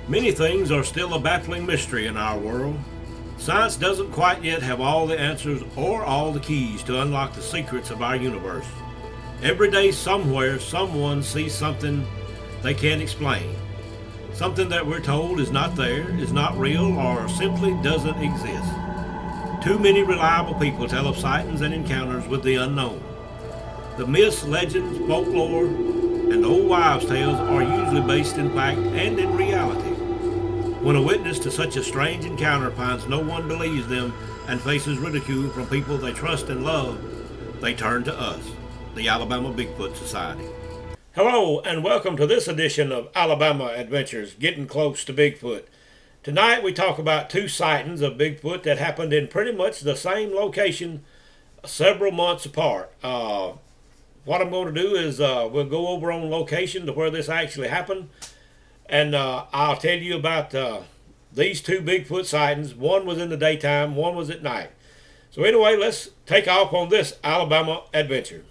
Many things are still a baffling mystery in our world. Science doesn't quite yet have all the answers or all the keys to unlock the secrets of our universe. Every day, somewhere, someone sees something they can't explain. Something that we're told is not there, is not real, or simply doesn't exist. Too many reliable people tell of sightings and encounters with the unknown. The myths, legends, folklore, and old wives' tales are usually based in fact and in reality. When a witness to such a strange encounter finds no one believes them and faces ridicule from people they trust and love, they turn to us, the Alabama Bigfoot Society. Hello, and welcome to this edition of Alabama Adventures, Getting Close to Bigfoot. Tonight we talk about two sightings of Bigfoot that happened in pretty much the same location several months apart. What I'm going to do is we'll go over on location to where this actually happened, and I'll tell you about these two Bigfoot sightings. One was in the daytime, one was at night. So anyway, let's take off on this Alabama adventure.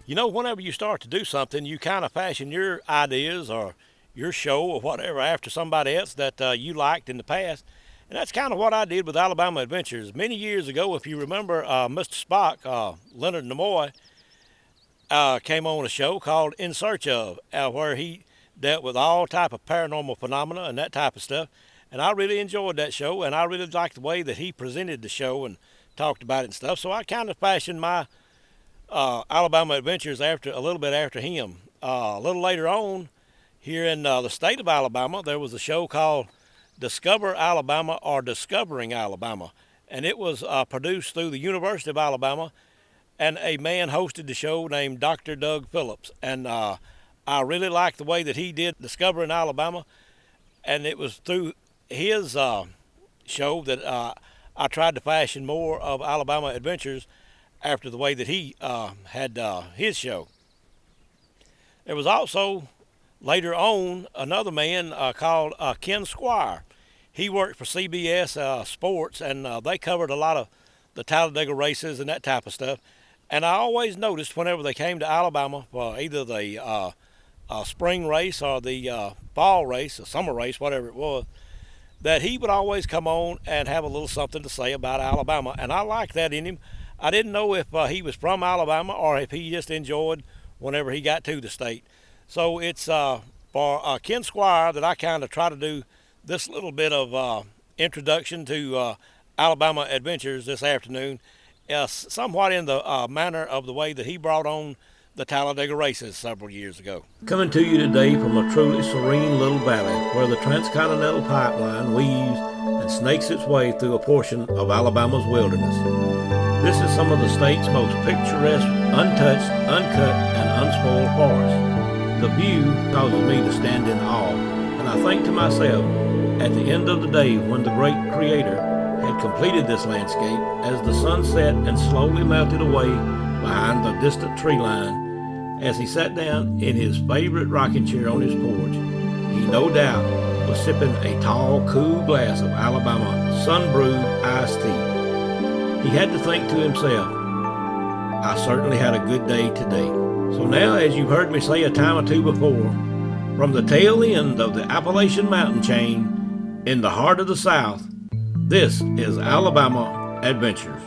You know, whenever you start to do something, you kind of fashion your ideas or your show or whatever after somebody else that you liked in the past. And that's kind of what I did with Alabama Adventures. Many years ago, if you remember, Mr. Spock, Leonard Nimoy, came on a show called In Search Of, where he dealt with all type of paranormal phenomena and that type of stuff. And I really enjoyed that show, and I really liked the way that he presented the show and talked about it and stuff. So I kind of fashioned my Alabama Adventures a little bit after him. A little later on, here in the state of Alabama, there was a show called Discover Alabama or Discovering Alabama, and it was produced through the University of Alabama, and a man hosted the show named Dr. Doug Phillips, and I really liked the way that he did Discovering Alabama, and it was through his show that I tried to fashion more of Alabama Adventures after the way that he had his show. There was also, later on, another man called Ken Squire. He worked for CBS Sports, and they covered a lot of the Talladega races and that type of stuff. And I always noticed whenever they came to Alabama for either the spring race or the fall race, or summer race, whatever it was, that he would always come on and have a little something to say about Alabama. And I liked that in him. I didn't know if he was from Alabama or if he just enjoyed whenever he got to the state. So it's for Ken Squire that I kind of try to do this little bit of introduction to Alabama Adventures this afternoon, somewhat in the manner of the way that he brought on the Talladega races several years ago. Coming to you today from a truly serene little valley where the transcontinental pipeline weaves and snakes its way through a portion of Alabama's wilderness. This is some of the state's most picturesque, untouched, uncut, and unspoiled forests. The view causes me to stand in awe, and I think to myself, at the end of the day when the great Creator had completed this landscape, as the sun set and slowly melted away behind the distant tree line, as he sat down in his favorite rocking chair on his porch, he no doubt was sipping a tall, cool glass of Alabama sun-brewed iced tea. He had to think to himself, I certainly had a good day today. So now, as you've heard me say a time or two before, from the tail end of the Appalachian mountain chain in the heart of the South, this is Alabama Adventures.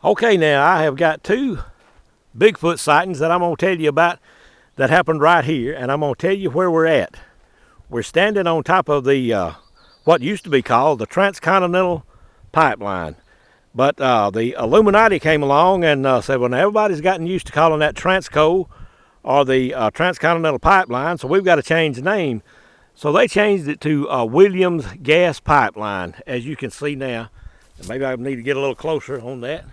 Okay, now I have got two Bigfoot sightings that I'm going to tell you about that happened right here, and I'm going to tell you where we're at. We're standing on top of the what used to be called the Transcontinental Pipeline. But the Illuminati came along and said, well, now everybody's gotten used to calling that Transco or the Transcontinental Pipeline, so we've got to change the name. So they changed it to Williams Gas Pipeline, as you can see now. And maybe I need to get a little closer on that.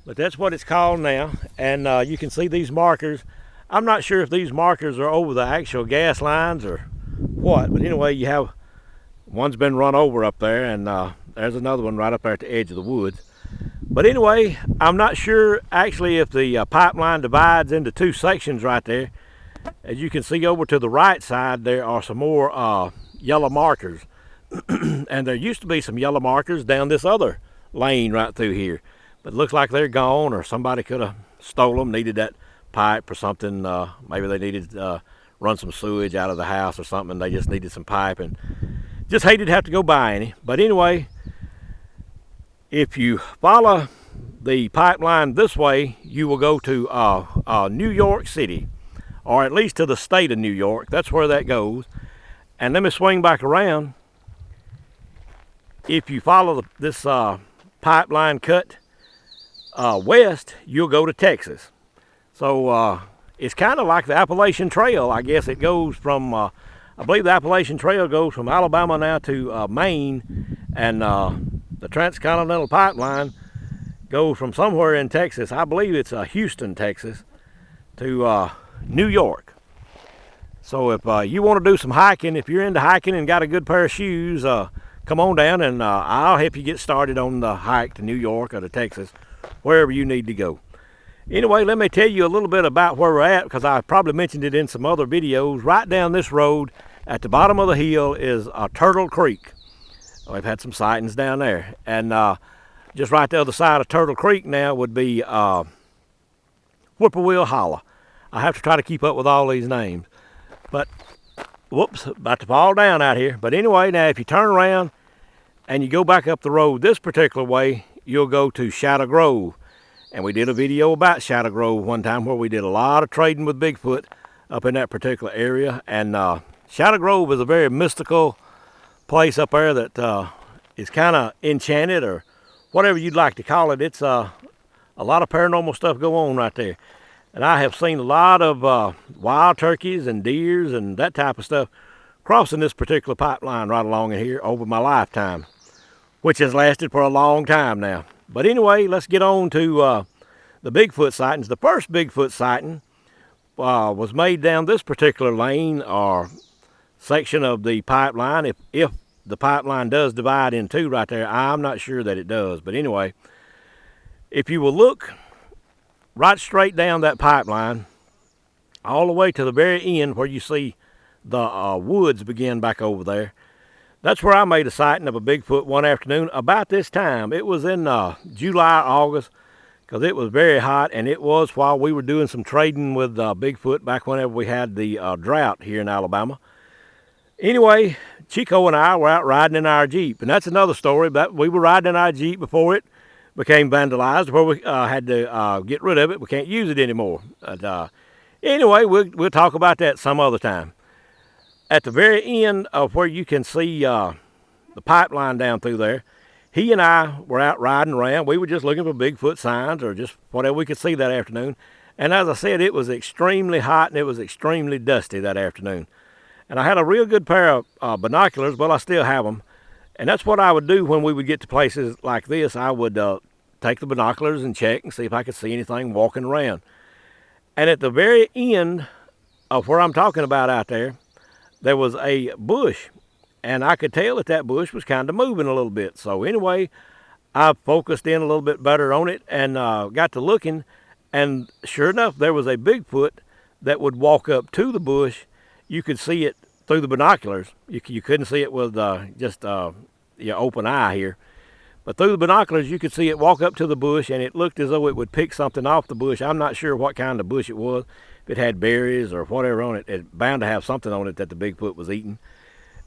But that's what it's called now. And you can see these markers. I'm not sure if these markers are over the actual gas lines or what. But anyway, you have one's been run over up there, and there's another one right up there at the edge of the woods. But anyway, I'm not sure actually if the pipeline divides into two sections right there. As you can see over to the right side, there are some more yellow markers. And there used to be some yellow markers down this other lane right through here. But it looks like they're gone, or somebody could have stole them, needed that pipe or something. Maybe they needed to run some sewage out of the house or something. They just needed some pipe and just hated to have to go buy any. But anyway, if you follow the pipeline this way, you will go to New York City, or at least to the state of New York. That's where that goes. And let me swing back around. If you follow this pipeline cut west, you'll go to Texas. So it's kind of like the Appalachian Trail. I guess it goes from, I believe the Appalachian Trail goes from Alabama now to Maine, and the Transcontinental Pipeline goes from somewhere in Texas. I believe it's Houston, Texas, to New York. So if you want to do some hiking, if you're into hiking and got a good pair of shoes, come on down and I'll help you get started on the hike to New York or to Texas, wherever you need to go. Anyway, let me tell you a little bit about where we're at, because I probably mentioned it in some other videos. Right down this road at the bottom of the hill is Turtle Creek. We've had some sightings down there. And just right the other side of Turtle Creek now would be Whippoorwill Hollow. I have to try to keep up with all these names. But, whoops, about to fall down out here. But anyway, now if you turn around and you go back up the road this particular way, you'll go to Shadow Grove. And we did a video about Shadow Grove one time where we did a lot of trading with Bigfoot up in that particular area. And Shadow Grove is a very mystical place up there that is kind of enchanted, or whatever you'd like to call it. It's a lot of paranormal stuff go on right there. And I have seen a lot of wild turkeys and deers and that type of stuff crossing this particular pipeline right along in here over my lifetime, which has lasted for a long time now. But anyway, let's get on to the Bigfoot sightings. The first Bigfoot sighting was made down this particular lane or section of the pipeline. If the pipeline does divide in two right there, I'm not sure that it does. But anyway, if you will look right straight down that pipeline, all the way to the very end where you see the woods begin back over there. That's where I made a sighting of a Bigfoot one afternoon about this time. It was in July, August, because it was very hot, and it was while we were doing some trading with Bigfoot back whenever we had the drought here in Alabama. Anyway, Chico and I were out riding in our Jeep, and that's another story. But we were riding in our Jeep before it became vandalized, where we had to get rid of it. We can't use it anymore. But, anyway, we'll talk about that some other time. At the very end of where you can see the pipeline down through there, he and I were out riding around. We were just looking for Bigfoot signs or just whatever we could see that afternoon. And as I said, it was extremely hot and it was extremely dusty that afternoon. And I had a real good pair of binoculars. Well, I still have them. And that's what I would do when we would get to places like this. I would take the binoculars and check and see if I could see anything walking around. And at the very end of where I'm talking about out there was a bush. And I could tell that bush was kind of moving a little bit. So anyway, I focused in a little bit better on it and got to looking. And sure enough, there was a Bigfoot that would walk up to the bush. You could see it through the binoculars. You couldn't see it with just your open eye here. But through the binoculars, you could see it walk up to the bush, and it looked as though it would pick something off the bush. I'm not sure what kind of bush it was. If it had berries or whatever on it, it's bound to have something on it that the Bigfoot was eating.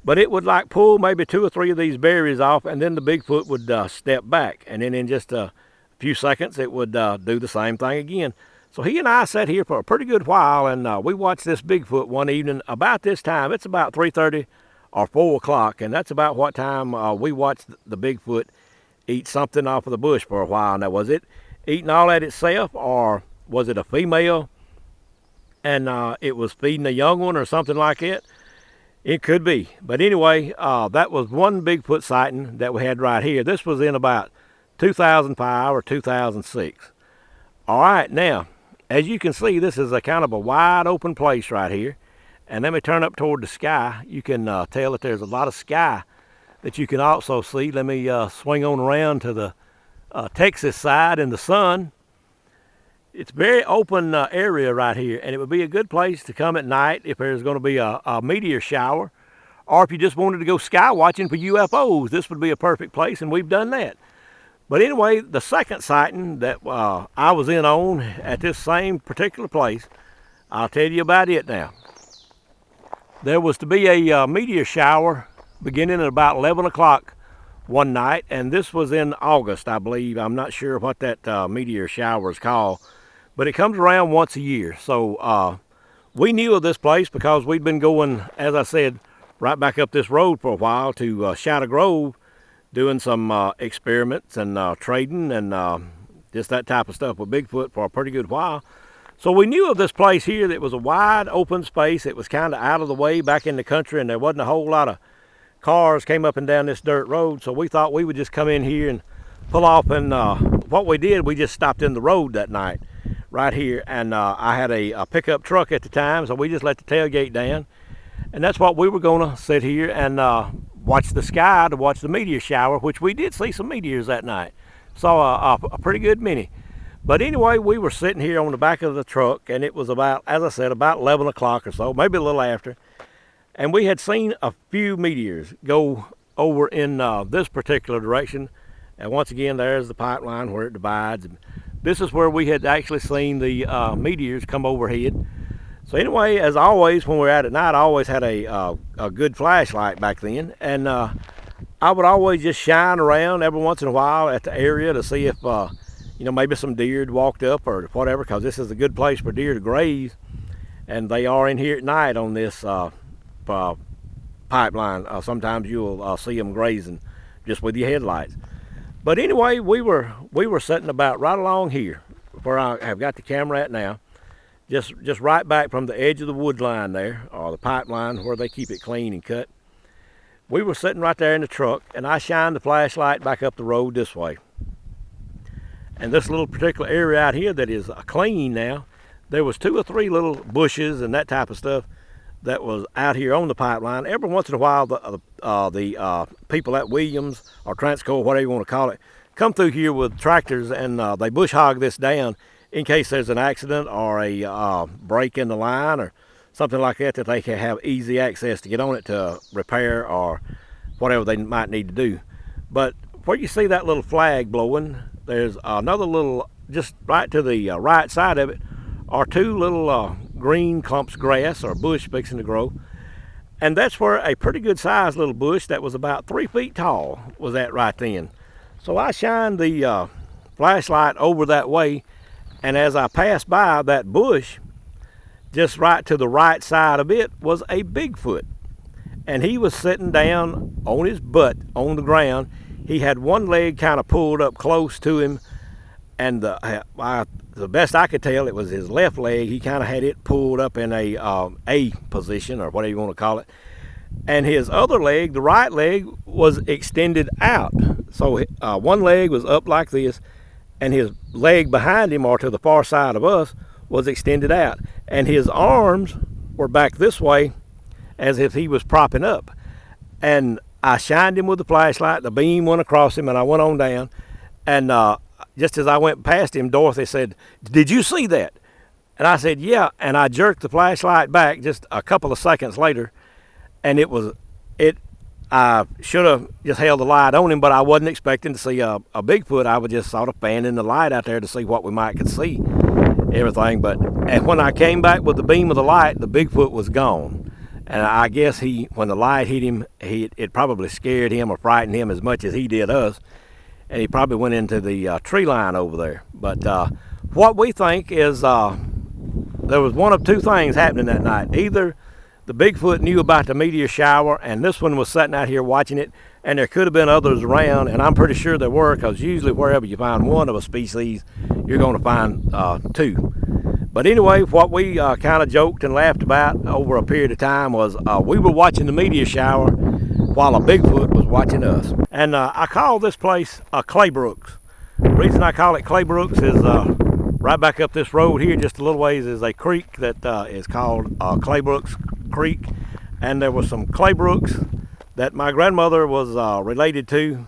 But it would like pull maybe 2 or 3 of these berries off, and then the Bigfoot would step back. And then in just a few seconds, it would do the same thing again. So he and I sat here for a pretty good while, and we watched this Bigfoot one evening about this time. It's about 3:30 or 4 o'clock, and that's about what time we watched the Bigfoot eat something off of the bush for a while. Now, was it eating all that itself, or was it a female and it was feeding a young one or something like it? It could be. But anyway, that was one Bigfoot sighting that we had right here. This was in about 2005 or 2006. All right, now, as you can see, this is a kind of a wide open place right here. And let me turn up toward the sky. You can tell that there's a lot of sky that you can also see. Let me swing on around to the Texas side in the sun. It's a very open area right here, and it would be a good place to come at night if there's going to be a meteor shower, or if you just wanted to go sky watching for UFOs. This would be a perfect place, and we've done that. But anyway, the second sighting that I was in on at this same particular place, I'll tell you about it now. There was to be a meteor shower beginning at about 11 o'clock one night, and this was in August, I believe. I'm not sure what that meteor shower is called, but it comes around once a year. So we knew of this place because we'd been going, as I said, right back up this road for a while to Shadow Grove, doing some experiments and trading and just that type of stuff with Bigfoot for a pretty good while. So we knew of this place here that was a wide open space. It was kind of out of the way back in the country, and there wasn't a whole lot of cars came up and down this dirt road. So we thought we would just come in here and pull off, and what we did, we just stopped in the road that night right here, and I had a pickup truck at the time, so we just let the tailgate down, and that's what we were going to sit here and watch the sky to watch the meteor shower, which we did see some meteors that night. Saw a pretty good many. But anyway, we were sitting here on the back of the truck, and it was about, as I said, about 11 o'clock or so, maybe a little after, and we had seen a few meteors go over in this particular direction. And once again, there's the pipeline where it divides. This is where we had actually seen the meteors come overhead. So anyway, as always, when we're out at night, I always had a good flashlight back then. And I would always just shine around every once in a while at the area to see if, maybe some deer had walked up or whatever, because this is a good place for deer to graze. And they are in here at night on this pipeline. Sometimes you'll see them grazing just with your headlights. But anyway, we were sitting about right along here where I have got the camera at now, just right back from the edge of the wood line there, or the pipeline where they keep it clean and cut. We were sitting right there in the truck, and I shined the flashlight back up the road this way. And this little particular area out here that is clean now, there was 2 or 3 little bushes and that type of stuff that was out here on the pipeline. Every once in a while, the people at Williams or Transco, whatever you want to call it, come through here with tractors, and they bush hog this down in case there's an accident or a break in the line or something like that, that they can have easy access to get on it to repair or whatever they might need to do. But where you see that little flag blowing, there's another little, just right to the right side of it, are 2 little green clumps of grass or bush fixing to grow. And that's where a pretty good sized little bush that was about 3 feet tall was at right then. So I shined the flashlight over that way, and as I passed by that bush, just right to the right side of it was a Bigfoot. And he was sitting down on his butt on the ground. He had one leg kind of pulled up close to him, and the best I could tell, it was his left leg. He kind of had it pulled up in a position, or whatever you want to call it. And his other leg, the right leg, was extended out. So one leg was up like this, and his leg behind him, or to the far side of us, was extended out. And his arms were back this way, as if he was propping up. And I shined him with the flashlight. The beam went across him, and I went on down. And just as I went past him, Dorothy said, "Did you see that?" And I said, "Yeah." And I jerked the flashlight back just a couple of seconds later, and I should have just held the light on him, but I wasn't expecting to see a Bigfoot. I was just sort of fanning the light out there to see what we might could see, everything. And when I came back with the beam of the light, the Bigfoot was gone. And I guess when the light hit him, it probably scared him or frightened him as much as he did us. And he probably went into the tree line over there. But what we think is there was one of 2 things happening that night. Either the Bigfoot knew about the meteor shower, and this one was sitting out here watching it, and there could have been others around, and I'm pretty sure there were, because usually wherever you find one of a species, you're going to find 2. But anyway, what we kind of joked and laughed about over a period of time was we were watching the meteor shower while a Bigfoot was watching us. And I call this place Claybrook. The reason I call it Claybrook is right back up this road here, just a little ways, is a creek that is called Claybrook Creek. And there was some Claybrooks that my grandmother was related to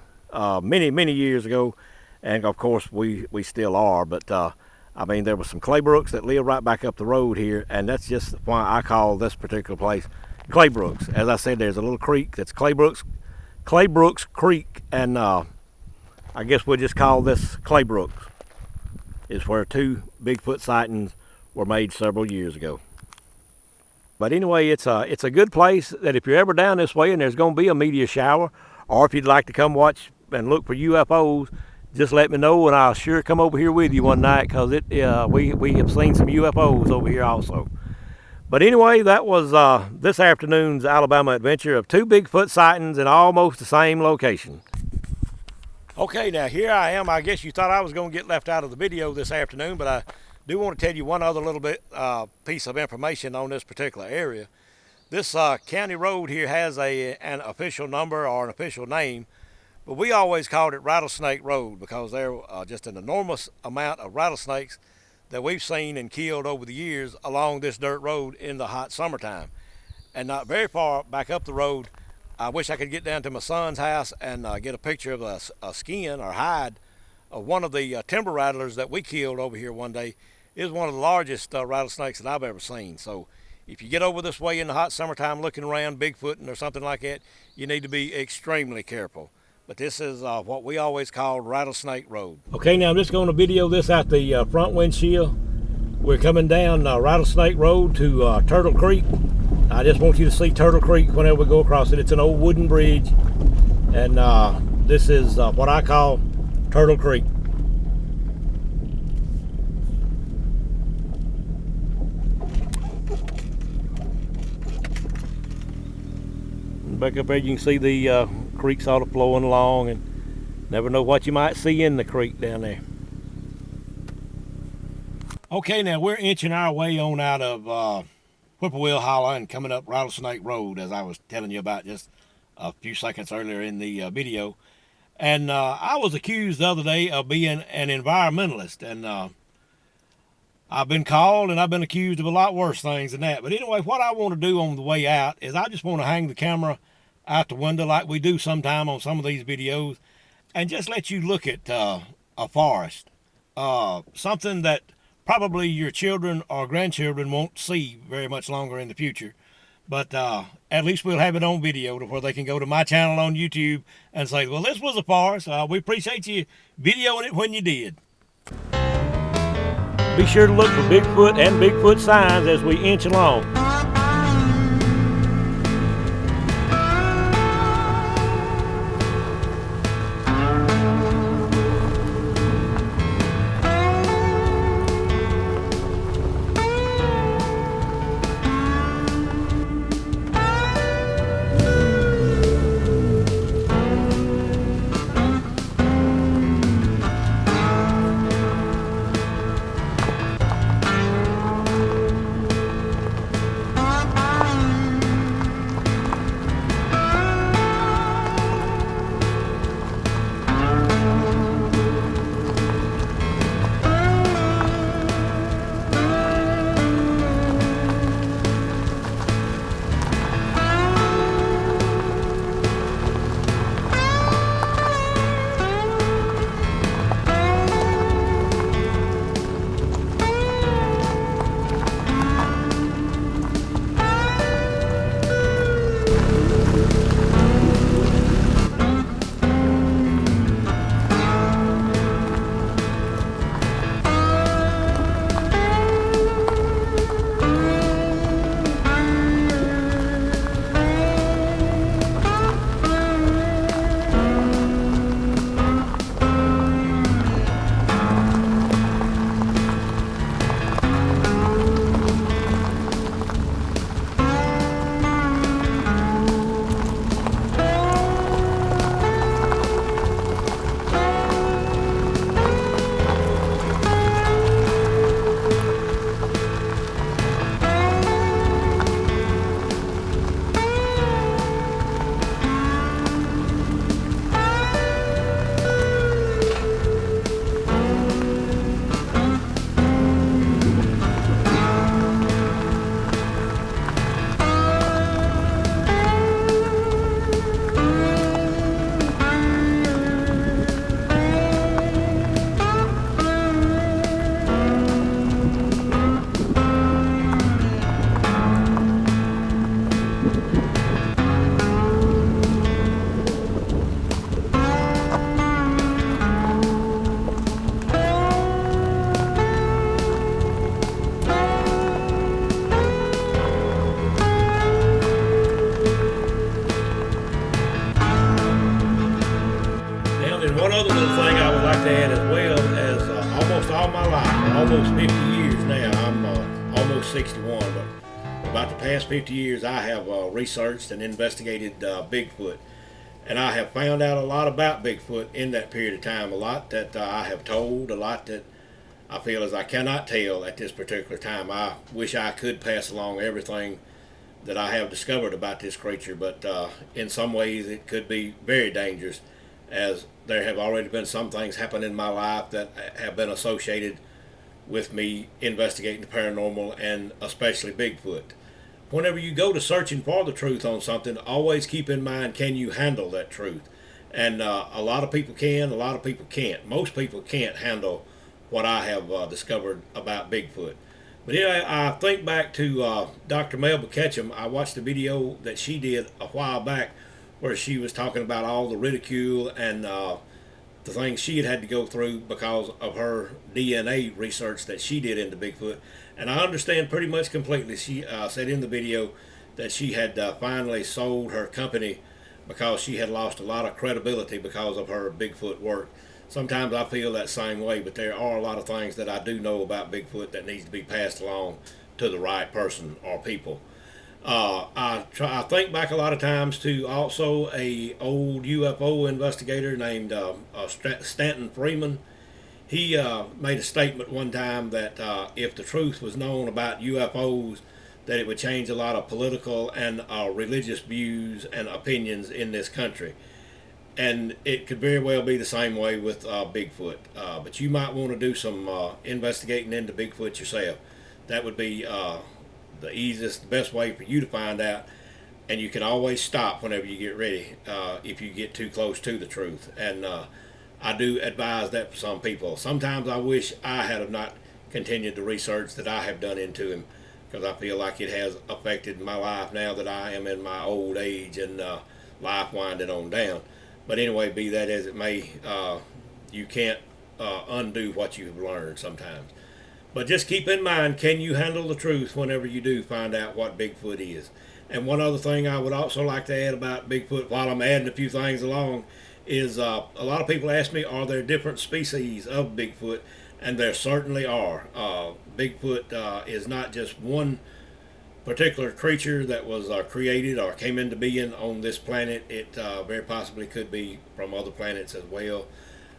many years ago. And of course, we still are. But I mean, there were some Claybrooks that live right back up the road here. And that's just why I call this particular place Claybrook. As I said, there's a little creek that's Claybrook Creek, and I guess we'll just call this Claybrook. It's where 2 Bigfoot sightings were made several years ago. But anyway, it's a good place that if you're ever down this way and there's going to be a meteor shower, or if you'd like to come watch and look for UFOs, just let me know, and I'll sure come over here with you one night, because we have seen some UFOs over here also. But anyway, that was this afternoon's Alabama adventure of 2 Bigfoot sightings in almost the same location. Okay, now here I am. I guess you thought I was going to get left out of the video this afternoon, but I do want to tell you one other little bit piece of information on this particular area. This county road here has an official number or an official name, but we always called it Rattlesnake Road because there are just an enormous amount of rattlesnakes that we've seen and killed over the years along this dirt road in the hot summertime. And not very far back up the road, I wish I could get down to my son's house and get a picture of a skin or hide of one of the timber rattlers that we killed over here one day. It is one of the largest rattlesnakes that I've ever seen. So if you get over this way in the hot summertime looking around Bigfooting or something like that, you need to be extremely careful. But this is what we always called Rattlesnake Road. Okay, now I'm just going to video this out the front windshield. We're coming down Rattlesnake Road to Turtle Creek. I just want you to see Turtle Creek whenever we go across it. It's an old wooden bridge, and this is what I call Turtle Creek. Back up there you can see the creek sort of flowing along, and never know what you might see in the creek down there. Okay, now we're inching our way on out of Whippoorwill Hollow and coming up Rattlesnake Road, as I was telling you about just a few seconds earlier in the video. And I was accused the other day of being an environmentalist, and I've been called and I've been accused of a lot worse things than that. But anyway, what I want to do on the way out is I just want to hang the camera out the window like we do sometime on some of these videos, and just let you look at a forest. Something that probably your children or grandchildren won't see very much longer in the future. But at least we'll have it on video to where they can go to my channel on YouTube and say, well, this was a forest. We appreciate you videoing it when you did. Be sure to look for Bigfoot and Bigfoot signs as we inch along. other little thing I would like to add as well as almost all my life, almost 50 years now, I'm almost 61, but about the past 50 years I have researched and investigated Bigfoot. And I have found out a lot about Bigfoot in that period of time, a lot that I have told, a lot that I feel as I cannot tell at this particular time. I wish I could pass along everything that I have discovered about this creature, but in some ways it could be very dangerous, as there have already been some things happen in my life that have been associated with me investigating the paranormal and especially Bigfoot. Whenever you go to searching for the truth on something, always keep in mind, can you handle that truth? And a lot of people can, a lot of people can't. Most people can't handle what I have discovered about Bigfoot. But anyway, I think back to Dr. Melba Ketchum. I watched a video that she did a while back where she was talking about all the ridicule and the things she had to go through because of her DNA research that she did into Bigfoot. And I understand pretty much completely. She said in the video that she had finally sold her company because she had lost a lot of credibility because of her Bigfoot work. Sometimes I feel that same way, but there are a lot of things that I do know about Bigfoot that needs to be passed along to the right person or people. I think back a lot of times to also a old UFO investigator named Stanton Freeman. He made a statement one time that if the truth was known about UFOs, that it would change a lot of political and religious views and opinions in this country. And it could very well be the same way with Bigfoot. But you might want to do some investigating into Bigfoot yourself. That would be the easiest, the best way for you to find out. And you can always stop whenever you get ready if you get too close to the truth. And I do advise that for some people. Sometimes I wish I had have not continued the research that I have done into him, because I feel like it has affected my life now that I am in my old age and life winding on down. But anyway, be that as it may, you can't undo what you have learned sometimes. But just keep in mind, can you handle the truth whenever you do find out what Bigfoot is? And one other thing I would also like to add about Bigfoot, while I'm adding a few things along, is a lot of people ask me, are there different species of Bigfoot? And there certainly are. Bigfoot is not just one particular creature that was created or came into being on this planet. It very possibly could be from other planets as well.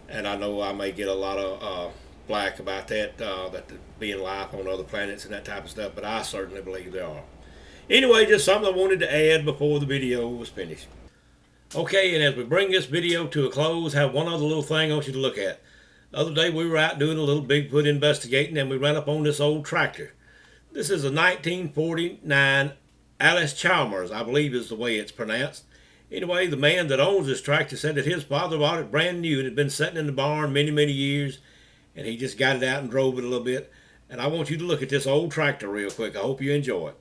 And I know I may get a lot of flack about that, that being life on other planets and that type of stuff, but I certainly believe there are. Anyway, just something I wanted to add before the video was finished. Okay, and as we bring this video to a close, I have one other little thing I want you to look at. The other day we were out doing a little Bigfoot investigating, and we ran up on this old tractor. This is a 1949 Alice Chalmers, I believe is the way it's pronounced. Anyway, the man that owns this tractor said that his father bought it brand new. It had been sitting in the barn many, many years, and he just got it out and drove it a little bit. And I want you to look at this old tractor real quick. I hope you enjoy it.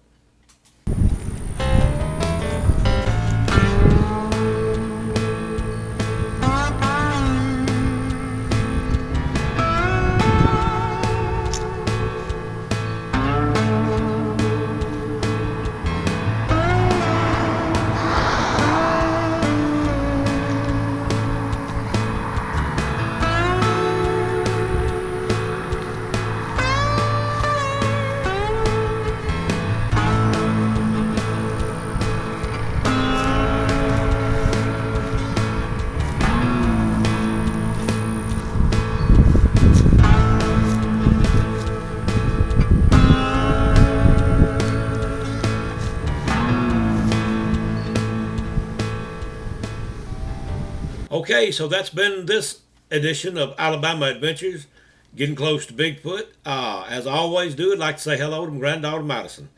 Okay, so that's been this edition of Alabama Adventures, getting close to Bigfoot. As I always do, I'd like to say hello to my granddaughter Madison.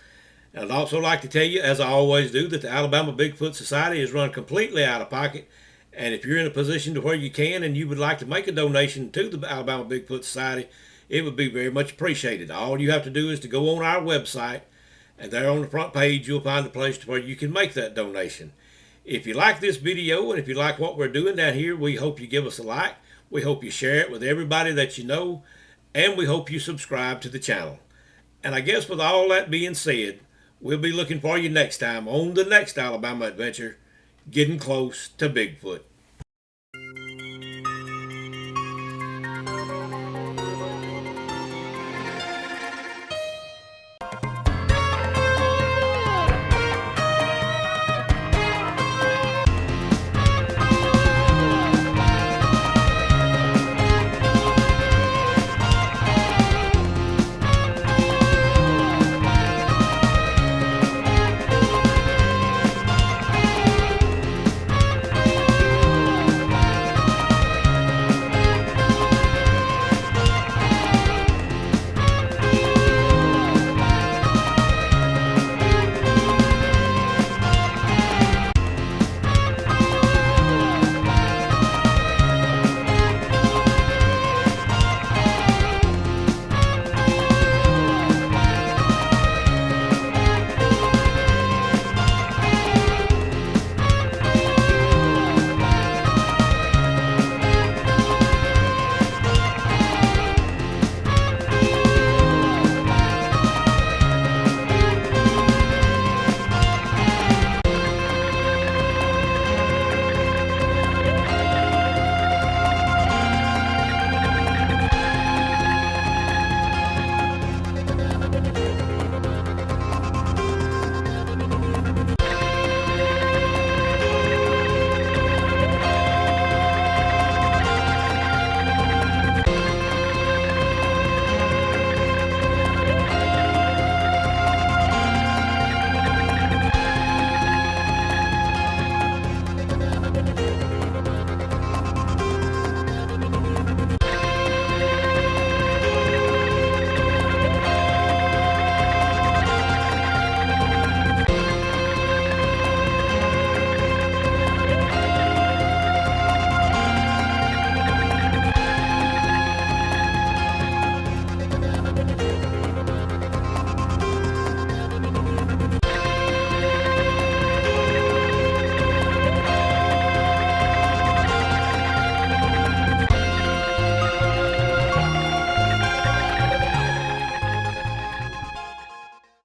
And I'd also like to tell you, as I always do, that the Alabama Bigfoot Society is run completely out of pocket. And if you're in a position to where you can and you would like to make a donation to the Alabama Bigfoot Society, it would be very much appreciated. All you have to do is to go on our website, and there on the front page you'll find a place to where you can make that donation. If you like this video and if you like what we're doing down here, we hope you give us a like. We hope you share it with everybody that you know, and we hope you subscribe to the channel. And I guess with all that being said, we'll be looking for you next time on the next Alabama Adventure, getting close to Bigfoot.